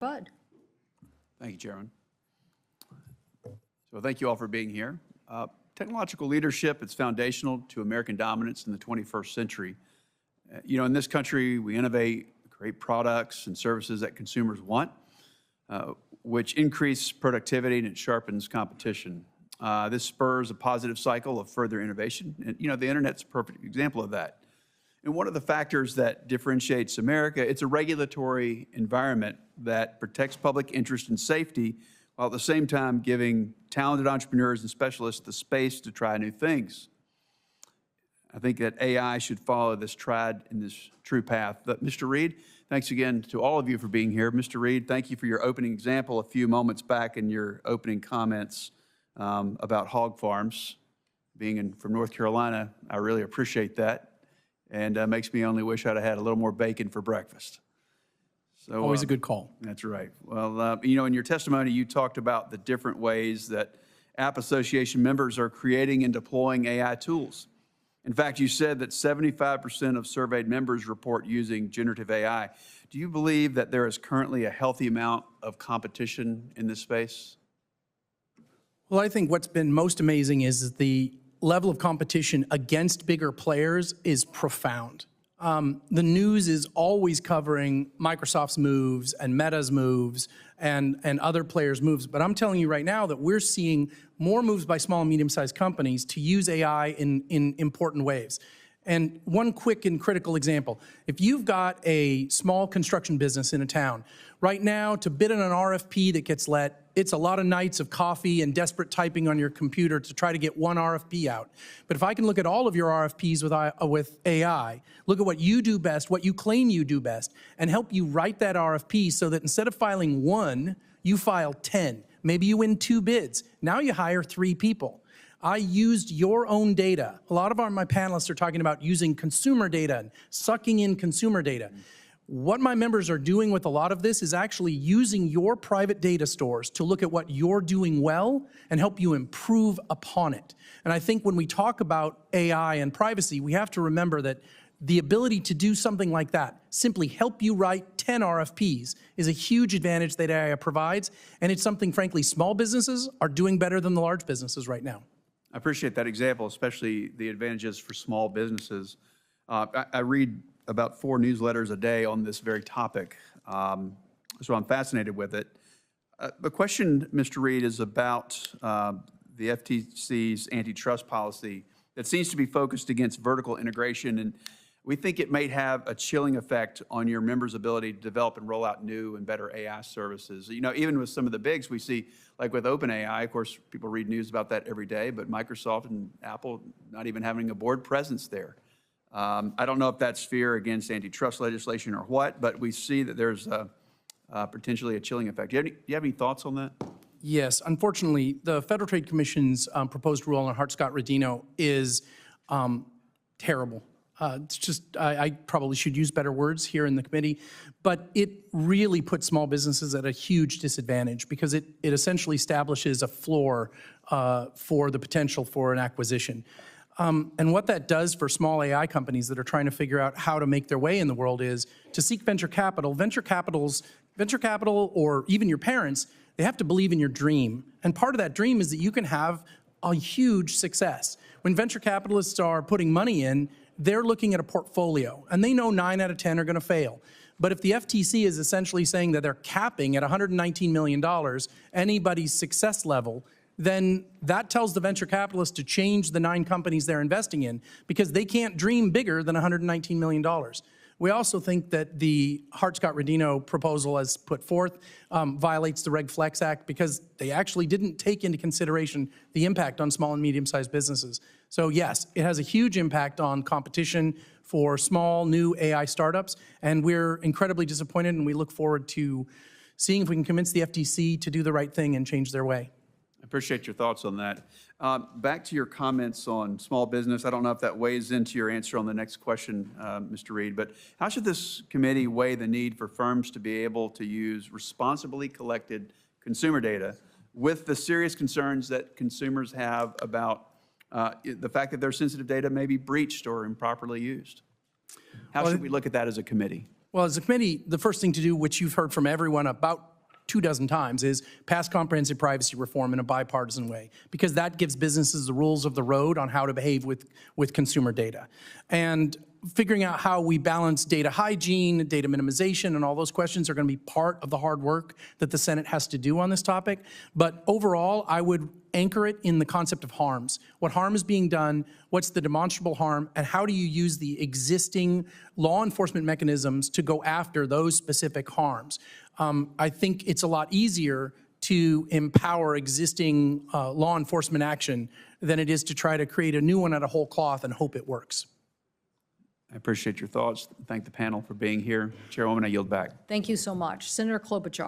Bud. Thank you, Chairman. So thank you all for being here. Technological leadership is foundational to American dominance in the 21st century. In this country, we innovate, create products and services that consumers want, which increase productivity and it sharpens competition. This spurs a positive cycle of further innovation. And, the internet's a perfect example of that. And one of the factors that differentiates America, it's a regulatory environment that protects public interest and safety, while at the same time giving talented entrepreneurs and specialists the space to try new things. I think that AI should follow this tried and this true path. But Mr. Reed, thanks again to all of you for being here. Mr. Reed, thank you for your opening example a few moments back in your opening comments about hog farms. Being from North Carolina, I really appreciate that. And makes me only wish I'd have had a little more bacon for breakfast. So, always a good call. That's right. Well, in your testimony, you talked about the different ways that App Association members are creating and deploying AI tools. In fact, you said that 75% of surveyed members report using generative AI. Do you believe that there is currently a healthy amount of competition in this space? Well, I think what's been most amazing is the level of competition against bigger players is profound. The news is always covering Microsoft's moves and Meta's moves and other players' moves. But I'm telling you right now that we're seeing more moves by small and medium-sized companies to use AI in important ways. And one quick and critical example, if you've got a small construction business in a town, right now to bid on an RFP that gets let, it's a lot of nights of coffee and desperate typing on your computer to try to get one RFP out. But if I can look at all of your RFPs with AI, look at what you do best, what you claim you do best, and help you write that RFP so that instead of filing one, you file 10. Maybe you win 2 bids. Now you hire 3 people. I used your own data. A lot of my panelists are talking about using consumer data and sucking in consumer data. What my members are doing with a lot of this is actually using your private data stores to look at what you're doing well and help you improve upon it. And I think when we talk about AI and privacy, we have to remember that the ability to do something like that, simply help you write 10 RFPs, is a huge advantage that AI provides. And it's something, frankly, small businesses are doing better than the large businesses right now. I appreciate that example, especially the advantages for small businesses. I read about 4 newsletters a day on this very topic, so I'm fascinated with it. The question, Mr. Reed, is about the FTC's antitrust policy that seems to be focused against vertical integration, and we think it may have a chilling effect on your members' ability to develop and roll out new and better AI services. Even with some of the bigs we see, like with OpenAI, of course, people read news about that every day, but Microsoft and Apple not even having a board presence there. I don't know if that's fear against antitrust legislation or what, but we see that there's potentially a chilling effect. Do you have any thoughts on that? Yes, unfortunately, the Federal Trade Commission's proposed rule on Hart-Scott-Rodino is terrible. It's just, I probably should use better words here in the committee, but it really puts small businesses at a huge disadvantage because it essentially establishes a floor for the potential for an acquisition. And what that does for small AI companies that are trying to figure out how to make their way in the world is to seek venture capital. Venture capital, or even your parents, they have to believe in your dream. And part of that dream is that you can have a huge success. When venture capitalists are putting money in, they're looking at a portfolio, and they know 9 out of 10 are going to fail. But if the FTC is essentially saying that they're capping at $119 million anybody's success level, then that tells the venture capitalists to change the 9 companies they're investing in because they can't dream bigger than $119 million. We also think that the Hart-Scott-Rodino proposal as put forth violates the Reg Flex Act because they actually didn't take into consideration the impact on small and medium-sized businesses. So yes, it has a huge impact on competition for small, new AI startups, and we're incredibly disappointed, and we look forward to seeing if we can convince the FTC to do the right thing and change their way. I appreciate your thoughts on that. Back to your comments on small business. I don't know if that weighs into your answer on the next question, Mr. Reed, but how should this committee weigh the need for firms to be able to use responsibly collected consumer data with the serious concerns that consumers have about the fact that their sensitive data may be breached or improperly used? How should we look at that as a committee? Well, as a committee, the first thing to do, which you've heard from everyone about 24 times, is pass comprehensive privacy reform in a bipartisan way, because that gives businesses the rules of the road on how to behave with consumer data. And figuring out how we balance data hygiene, data minimization, and all those questions are going to be part of the hard work that the Senate has to do on this topic. But overall, I would anchor it in the concept of harms. What harm is being done, what's the demonstrable harm, and how do you use the existing law enforcement mechanisms to go after those specific harms? I think it's a lot easier to empower existing law enforcement action than it is to try to create a new one out of whole cloth and hope it works. I appreciate your thoughts. Thank the panel for being here. Chairwoman, I yield back. Thank you so much. Senator Klobuchar.